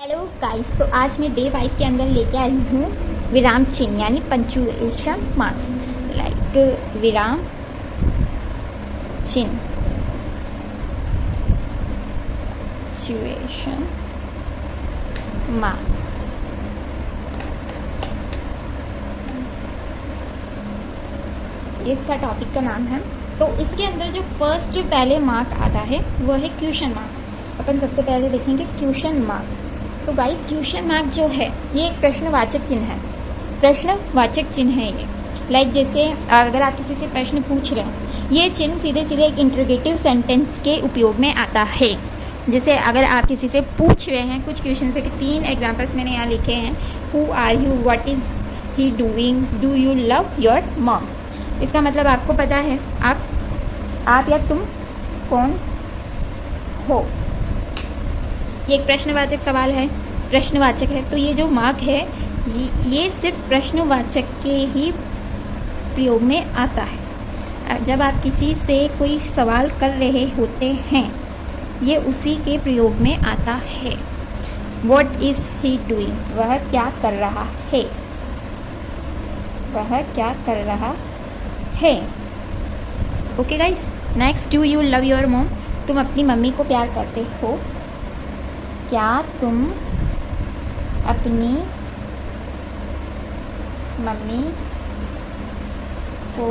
Hello guys, तो आज मैं डे 5 के अंदर लेके आई हूँ विराम चिन्ह यानी पंचुएशन मार्क्स। लाइक विराम चिन्ह, पंचुएशन मार्क्स। इसका टॉपिक का नाम है। तो इसके अंदर जो फर्स्ट पहले मार्क आता है वो है क्वेश्चन मार्क। अपन सबसे पहले देखेंगे क्वेश्चन मार्क। तो गाइस, क्वेश्चन मार्क जो है ये एक प्रश्नवाचक चिन्ह है। प्रश्नवाचक चिन्ह है ये। लाइक जैसे अगर आप किसी से प्रश्न पूछ रहे हैं, ये चिन्ह सीधे सीधे एक इंटरोगेटिव सेंटेंस के उपयोग में आता है। जैसे अगर आप किसी से पूछ रहे हैं कुछ क्वेश्चन थे, 3 एग्जाम्पल्स मैंने यहाँ लिखे हैं। Who are you, what is he doing, do you love your mom. इसका मतलब आपको पता है आप या तुम कौन हो। ये एक प्रश्नवाचक सवाल है, प्रश्नवाचक है। तो ये जो मार्क है ये सिर्फ प्रश्नवाचक के ही प्रयोग में आता है। जब आप किसी से कोई सवाल कर रहे होते हैं, ये उसी के प्रयोग में आता है। What is he doing? वह क्या कर रहा है, वह क्या कर रहा है। Okay guys, next, do you love your mom. तुम अपनी मम्मी को प्यार करते हो। क्या तुम अपनी मम्मी को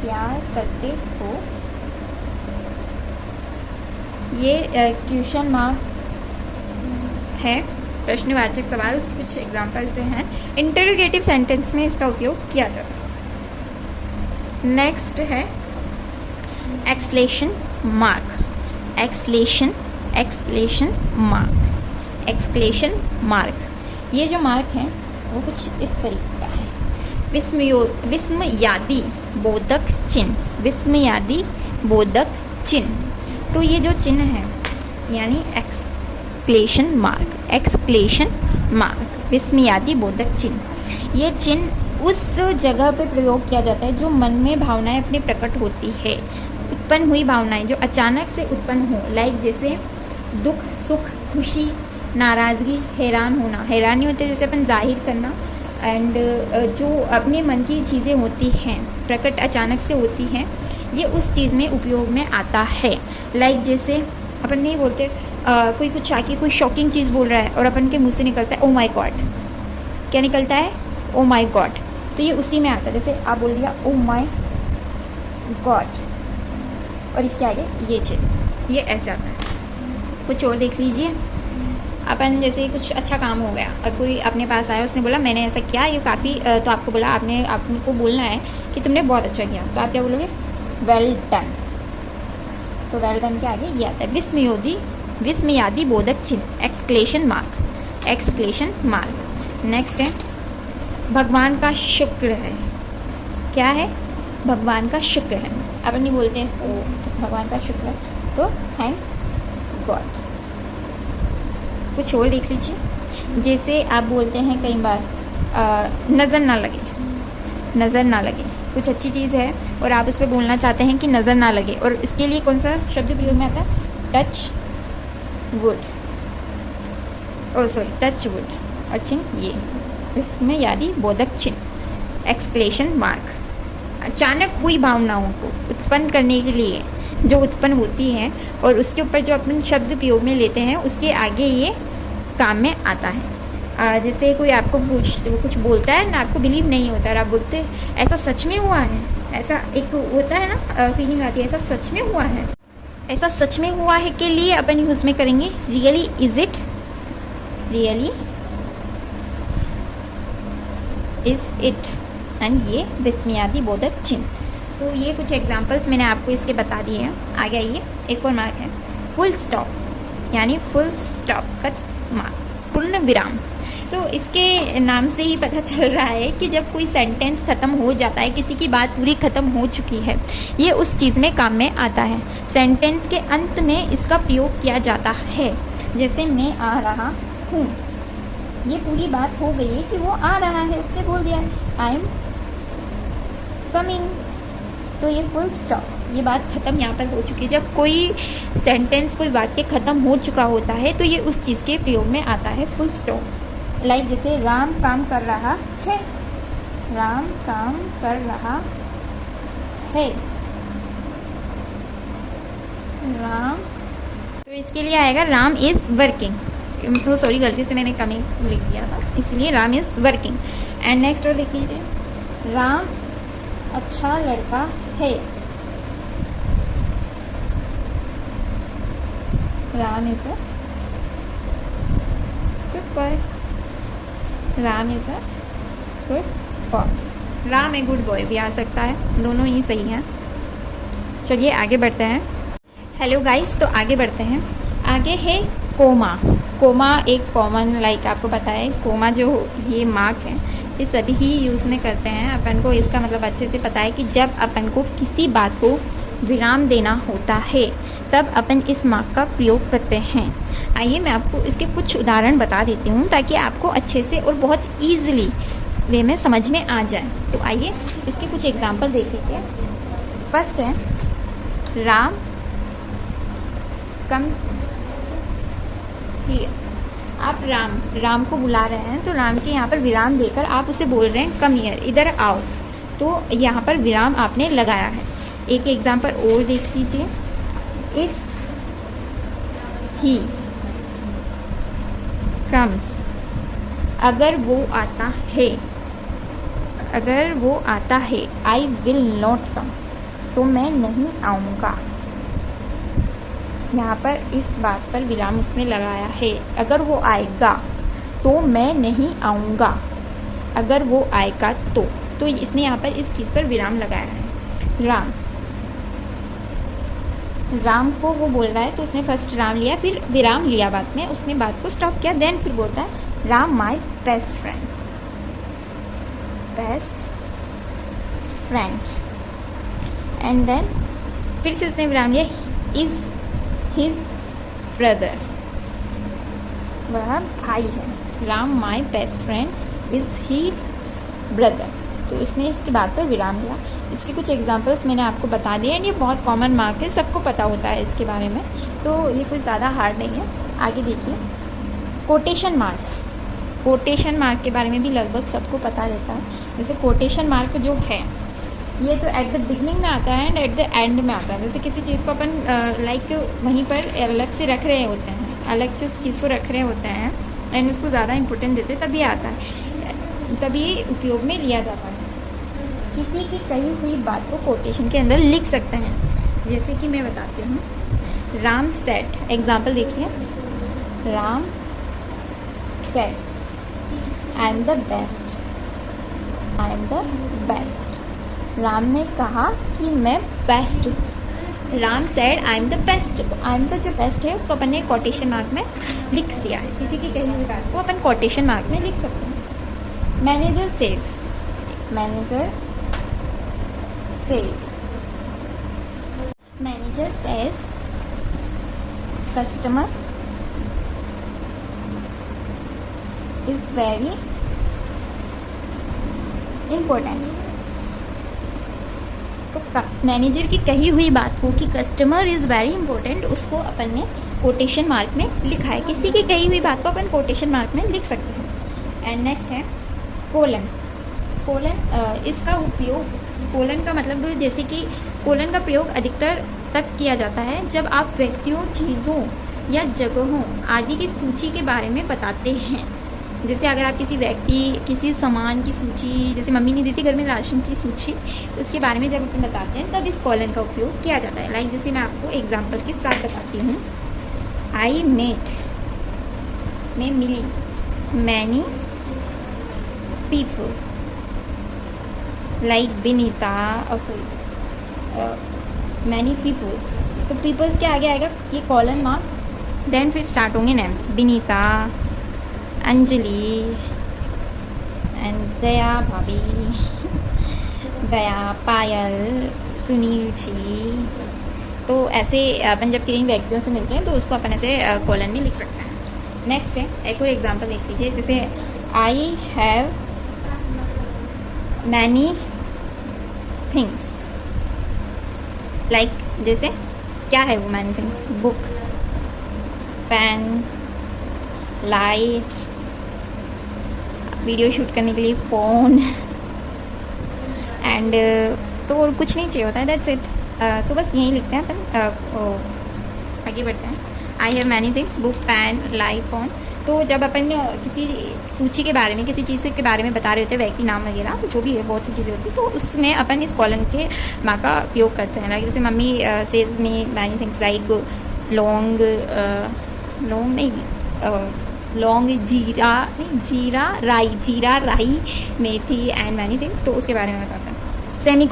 प्यार करते हो। ये क्वेश्चन मार्क है, प्रश्नवाचक सवाल। उसके कुछ एग्जाम्पल्स हैं। इंटरोगेटिव सेंटेंस में इसका उपयोग किया जाता है। नेक्स्ट है exclamation mark. Exclamation mark, exclamation mark. ये जो मार्क है वो कुछ इस तरीके का है। विस्मयादि बोधक चिन्ह, विस्मयादि बोधक चिन्ह। तो ये जो चिन्ह है यानी एक्सक्लेमेशन मार्क, एक्सक्लेमेशन मार्क, विस्मयादि बोधक चिन्ह। ये चिन्ह उस जगह पे प्रयोग किया जाता है जो मन में भावनाएं अपने प्रकट होती है, उत्पन्न हुई भावनाएं जो अचानक से उत्पन्न हो। लाइक जैसे दुख, सुख, खुशी, नाराज़गी, हैरान होना। हैरानी होते जैसे अपन जाहिर करना, एंड जो अपने मन की चीज़ें होती हैं प्रकट अचानक से होती हैं, ये उस चीज़ में उपयोग में आता है। लाइक जैसे अपन नहीं बोलते कोई कुछ आके कोई शॉकिंग चीज़ बोल रहा है और अपन के मुंह से निकलता है ओ माय गॉड। क्या निकलता है? Oh my God. तो ये उसी में आता है। जैसे आप बोल दिया ओ माय गॉड और इसके आगे ये चिन्ह, ये ऐसे आता है। कुछ और देख लीजिए। अपन जैसे कुछ अच्छा काम हो गया और कोई अपने पास आया, उसने बोला मैंने ऐसा किया, ये काफ़ी, तो आपको बोला आपको बोलना है कि तुमने बहुत अच्छा किया। तो आप क्या बोलोगे? Well done. तो वेल डन के आगे ये आता है विस्मयादि बोधक चिन्ह, exclamation mark, exclamation mark. Next है भगवान का शुक्र है। क्या है? भगवान का शुक्र है। अपन नहीं बोलते हैं ओ भगवान का शुक्र है, तो थैंक गॉड। कुछ और देख लीजिए। जैसे आप बोलते हैं कई बार नज़र ना लगे, नज़र ना लगे। कुछ अच्छी चीज़ है और आप उस पर बोलना चाहते हैं कि नज़र ना लगे, और इसके लिए कौन सा शब्द प्रयोग में आता है? टच वुड, ओ सॉरी टच वुड। और चिन्ह ये इसमें यादी बोधक चिन्ह, एक्सक्लेमेशन मार्क। अचानक हुई भावनाओं को उत्पन्न करने के लिए जो उत्पन्न होती है और उसके ऊपर जो अपन शब्द प्रयोग में लेते हैं, उसके आगे ये काम में आता है। जैसे कोई आपको कुछ बोलता है ना, आपको बिलीव नहीं होता और आप बोलते ऐसा सच में हुआ है। ऐसा एक होता है ना, फीलिंग आती है ऐसा सच में हुआ है। ऐसा सच में हुआ है के लिए अपन यूज़ में करेंगे really is it, really is it. And ये विस्मयादि बोधक चिन्ह। तो ये कुछ एग्जाम्पल्स मैंने आपको इसके बता दिए हैं। आगे आइए, एक और मार्क है फुल स्टॉप यानी फुल स्टॉप का मार्क, पूर्ण विराम। तो इसके नाम से ही पता चल रहा है कि जब कोई सेंटेंस ख़त्म हो जाता है, किसी की बात पूरी ख़त्म हो चुकी है, ये उस चीज़ में काम में आता है। सेंटेंस के अंत में इसका प्रयोग किया जाता है। जैसे मैं आ रहा हूँ, ये पूरी बात हो गई है कि वो आ रहा है, उसने बोल दिया आई एम कमिंग। तो ये फुल स्टॉप ये बात ख़त्म यहाँ पर हो चुकी है। जब कोई सेंटेंस, कोई वाक्य ख़त्म हो चुका होता है तो ये उस चीज़ के प्रयोग में आता है, फुल स्टॉप। लाइक जैसे राम काम कर रहा है, राम काम कर रहा है, राम, तो इसके लिए आएगा राम इज़ वर्किंग। तो सॉरी, गलती से मैंने कमी लिख दिया था, इसलिए Ram is working. And next और देख लीजिए, राम अच्छा लड़का है, Ram is a good boy, Ram is a good boy. Ram a good boy भी आ सकता है, दोनों ही सही हैं। चलिए आगे बढ़ते हैं। हेलो गाइस, तो आगे बढ़ते हैं। आगे है कोमा। कोमा एक कॉमन, लाइक आपको पता है कोमा जो ये मार्क है ये सभी ही यूज़ में करते हैं। अपन को इसका मतलब अच्छे से पता है कि जब अपन को किसी बात को विराम देना होता है तब अपन इस मार्क का प्रयोग करते हैं। आइए मैं आपको इसके कुछ उदाहरण बता देती हूँ ताकि आपको अच्छे से और बहुत ईजिली वे में समझ में आ जाए। तो आइए इसके कुछ एग्जाम्पल देख लीजिए। फर्स्ट है राम कम हियर। आप राम को बुला रहे हैं तो राम के यहाँ पर विराम देकर आप उसे बोल रहे हैं कम हियर, इधर आओ, तो यहाँ पर विराम आपने लगाया है। एक एग्जाम्पल और देख लीजिए, इफ ही कम्स, अगर वो आता है, अगर वो आता है, आई विल नॉट कम, तो मैं नहीं आऊँगा। यहाँ पर इस बात पर विराम उसने लगाया है। अगर वो आएगा तो मैं नहीं आऊँगा, अगर वो आएगा तो इसने यहाँ पर इस चीज़ पर विराम लगाया है। राम को वो बोल रहा है तो उसने फर्स्ट राम लिया, फिर विराम लिया, बाद में उसने बात को स्टॉप किया, देन फिर बोलता है Ram my best friend, best friend, and then फिर से उसने विराम लिया, इज़ हिज ब्रदर, वह भाई है। Ram my best friend is he brother, तो इसने इसके बाद पर विराम दिया। इसके कुछ एग्जांपल्स मैंने आपको बता दिए एंड ये बहुत कॉमन मार्क है, सबको पता होता है इसके बारे में, तो ये कुछ ज़्यादा हार्ड नहीं है। आगे देखिए कोटेशन मार्क। कोटेशन मार्क के बारे में भी लगभग सबको पता रहता है। जैसे कोटेशन मार्क जो है ये तो एट द बिगनिंग में आता है एंड एट द एंड में आता है। जैसे किसी चीज़ को अपन लाइक वहीं पर अलग से रख रहे होते हैं, अलग से उस चीज़ को रख रहे होते हैं एंड उसको ज़्यादा इंपॉर्टेंट देते हैं, तभी आता है, तभी उपयोग में लिया जाता है। किसी की कही हुई बात को कोटेशन के अंदर लिख सकते हैं। जैसे कि मैं बताती हूँ, राम सेड, एग्जाम्पल देखिए, Ram said I am the best, I am the best. Ram ने कहा कि मैं बेस्ट हूँ। Ram said I am the best, तो आई एम द जो बेस्ट है उसको अपन ने कोटेशन मार्क में लिख दिया है। किसी की कही हुई बात को अपन कोटेशन मार्क में लिख सकते हैं। Manager says, manager says, manager says customer is very important. तो मैनेजर की कही हुई बात को कि कस्टमर इज़ वेरी इंपॉर्टेंट, उसको अपन ने कोटेशन मार्क में लिखा है। किसी की कही हुई बात को अपन कोटेशन मार्क में लिख सकते हैं। एंड नेक्स्ट है कोलन। कोलन इसका उपयोग, कोलन का मतलब जैसे कि कोलन का प्रयोग अधिकतर तब किया जाता है जब आप व्यक्तियों, चीज़ों या जगहों आदि की सूची के बारे में बताते हैं। जैसे अगर आप किसी व्यक्ति, किसी सामान की सूची, जैसे मम्मी ने दी थी घर में राशन की सूची, उसके बारे में जब अपन बताते हैं तब इस कॉलन का उपयोग किया जाता है। लाइक जैसे मैं आपको एग्जांपल के साथ बताती हूँ, आई मेट, मैं मिली, many people, like Binita, many peoples. तो पीपल्स के आगे आएगा ये कॉलन मार्क, देन फिर स्टार्ट होंगे नेम्स, बिनीता, अंजलि एंड दया भाभी, दया, पायल, सुनील जी। तो ऐसे अपन जब कई व्यक्तियों से मिलते हैं तो उसको अपन ऐसे कॉलन में लिख सकते हैं। नेक्स्ट है एक और एग्जांपल देख लीजिए, जैसे I have many things, like जैसे क्या है वो many things, book, pen, light, video shoot करने के लिए फ़ोन एंड तो और कुछ नहीं चाहिए होता है, दैट्स इट। तो बस यही लिखते हैं अपन, आगे बढ़ते हैं। I have many things, book, pen, light, phone. तो जब अपन किसी सूची के बारे में, किसी चीज़ के बारे में बता रहे होते हैं, व्यक्ति नाम वगैरह जो भी है, बहुत सी चीज़ें होती हैं, तो उसमें अपन इस कॉलन के माँ का उपयोग करते हैं। लाइक जैसे मम्मी सेज मी मैनी थिंग्स लाइक लौंग, लौंग नहीं, लौंग, जीरा, राई, मेथी एंड मैनी थिंग्स, तो उसके बारे में बताते हैं। सेमी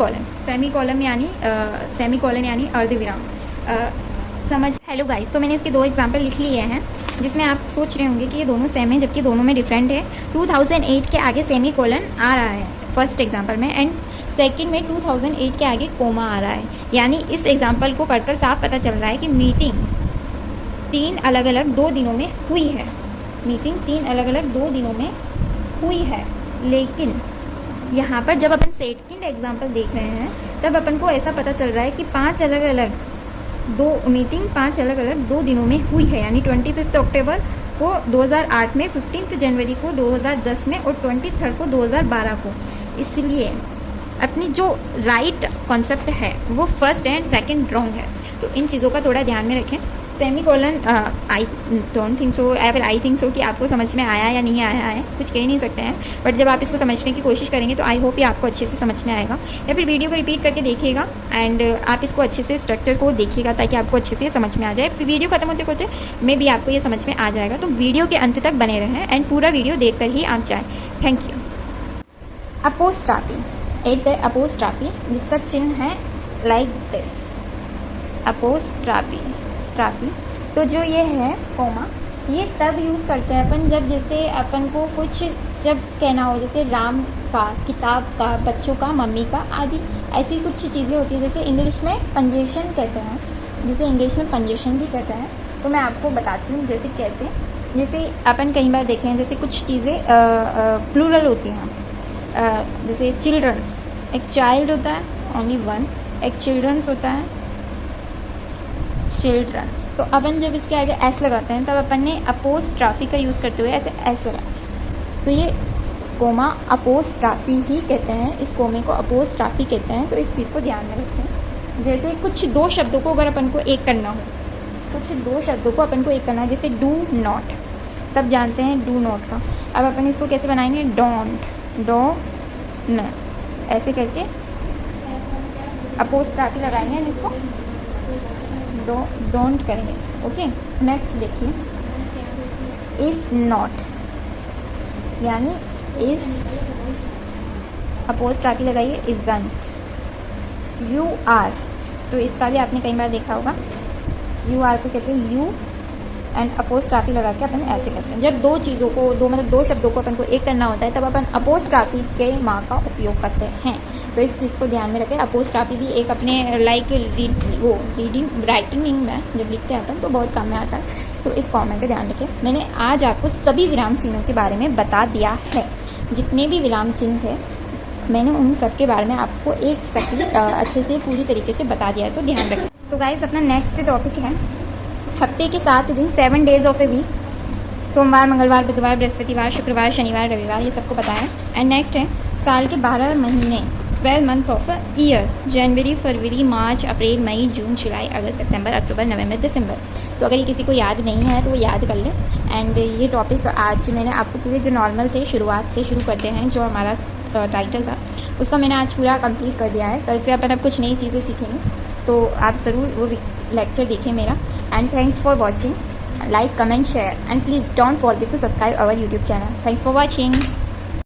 कॉलन यानी अर्धविराम। समझ। हेलो गाइस, तो मैंने इसके 2 एग्जाम्पल लिख लिए हैं, जिसमें आप सोच रहे होंगे कि ये दोनों सेम है, जबकि दोनों में डिफरेंट है। 2008 के आगे सेमी कॉलन आ रहा है फर्स्ट एग्जाम्पल में, एंड सेकंड में 2008 के आगे कोमा आ रहा है। यानी इस एग्जाम्पल को पढ़कर साफ पता चल रहा है कि मीटिंग 3 अलग अलग 2 दिनों में हुई है। मीटिंग 3 अलग अलग 2 दिनों में हुई है। लेकिन यहाँ पर जब अपन सेकंड एग्जाम्पल देख रहे हैं, तब अपन को ऐसा पता चल रहा है कि 5 अलग अलग 2 दिनों में हुई है। यानी 25 अक्टूबर को 2008 में, 15 जनवरी को 2010 में और 23 को 2012 को। इसलिए अपनी जो राइट कॉन्सेप्ट है वो फर्स्ट एंड सेकंड रॉन्ग है। तो इन चीज़ों का थोड़ा ध्यान में रखें। Semi colon I don't think so, ever I think so कि आपको समझ में आया या नहीं आया है, कुछ कह नहीं सकते हैं, बट जब आप इसको समझने की कोशिश करेंगे तो आई होप ये आपको अच्छे से समझ में आएगा। या फिर वीडियो को रिपीट करके देखिएगा एंड आप इसको अच्छे से स्ट्रक्चर को देखिएगा, ताकि आपको अच्छे से समझ में आ जाए। फिर वीडियो खत्म होते होते मे भी आपको ये समझ में आ जाएगा। तो वीडियो के अंत तक बने रहें एंड पूरा वीडियो देख कर ही आप जाएँ। Thank you. Apostrophe, at the apostrophe, जिसका चिन्ह है लाइक दिस, अपोस्ट्राफी। तो जो ये है कोमा, ये तब यूज़ करते हैं अपन जब जैसे अपन को कुछ जब कहना हो, जैसे राम का, किताब का, बच्चों का, मम्मी का आदि, ऐसी कुछ चीज़ें होती हैं। जैसे इंग्लिश में पंजेशन कहते हैं, जिसे इंग्लिश में पंजेशन भी कहते हैं। तो मैं आपको बताती हूँ जैसे कैसे। जैसे अपन कई बार देखें, जैसे कुछ चीज़ें प्लूरल होती हैं, जैसे चिल्ड्रंस, एक चाइल्ड होता है ओनली वन, एक चिल्ड्रंस होता है चिल्ड्रंस। तो अपन जब इसके आगे एस लगाते हैं, तब अपन ने अपोस्ट्राफी का यूज़ करते हुए ऐसे एस लगाया। तो ये कोमा अपोस्ट्राफी ही कहते हैं, इस कोमे को अपोस्ट्राफी कहते हैं। तो इस चीज़ को ध्यान में रखें। जैसे कुछ 2 शब्दों को अगर अपन को एक करना हो, जैसे डू नॉट, सब जानते हैं डू नॉट का। अब अपन इसको कैसे बनाएंगे, डोंट, डो न, ऐसे करके अपोस्ट्राफी लगाएंगे एंड इसको डोंट करेंगे। ओके, नेक्स्ट देखिए, इज़ नॉट, यानी इज़ अपोस्ट्राफी लगाइए, इज़न्ट। यू आर, तो इसका भी आपने कई बार देखा होगा, यू आर को कहते हैं यू एंड अपोस्ट्राफी लगा के अपन ऐसे करते हैं। जब 2 चीज़ों को, 2 शब्दों को अपन को एक करना होता है, तब अपन अपोस्ट्राफी के माँ का उपयोग करते हैं। तो इस चीज़ को ध्यान में रखें। अपोस्ट्राफी भी एक अपने लाइक रीडिंग राइटिंग में जब लिखते हैं अपन, तो बहुत काम में आता है। तो इस फॉर्मेट का ध्यान रखें। मैंने आज आपको सभी विराम चिन्हों के बारे में बता दिया है। जितने भी विराम चिन्ह थे, मैंने उन सब के बारे में आपको एक सेकंड अच्छे से पूरी तरीके से बता दिया है, तो ध्यान रखें। तो गाइस, अपना नेक्स्ट टॉपिक है हफ्ते के 7 दिन, 7 डेज ऑफ ए वीक। सोमवार, मंगलवार, बुधवार, बृहस्पतिवार, शुक्रवार, शनिवार, रविवार, ये सबको पता है। एंड नेक्स्ट है साल के 12 महीने, 12 मंथ ऑफ अ ईयर, जनवरी, फरवरी, मार्च, अप्रैल, मई, जून, जुलाई, अगस्त, सितंबर, अक्टूबर, नवंबर, दिसंबर। तो अगर ये किसी को याद नहीं है तो वो याद कर ले। एंड ये टॉपिक आज मैंने आपको पूरे जो नॉर्मल थे शुरुआत से शुरू करते हैं, जो हमारा टाइटल था उसका मैंने आज पूरा कंप्लीट कर दिया है। कल से अपन अब कुछ नई चीज़ें सीखेंगे, तो आप ज़रूर वो लेक्चर देखें मेरा। And thanks for watching, like, comment, share and please don't forget to subscribe our YouTube channel. Thanks for watching.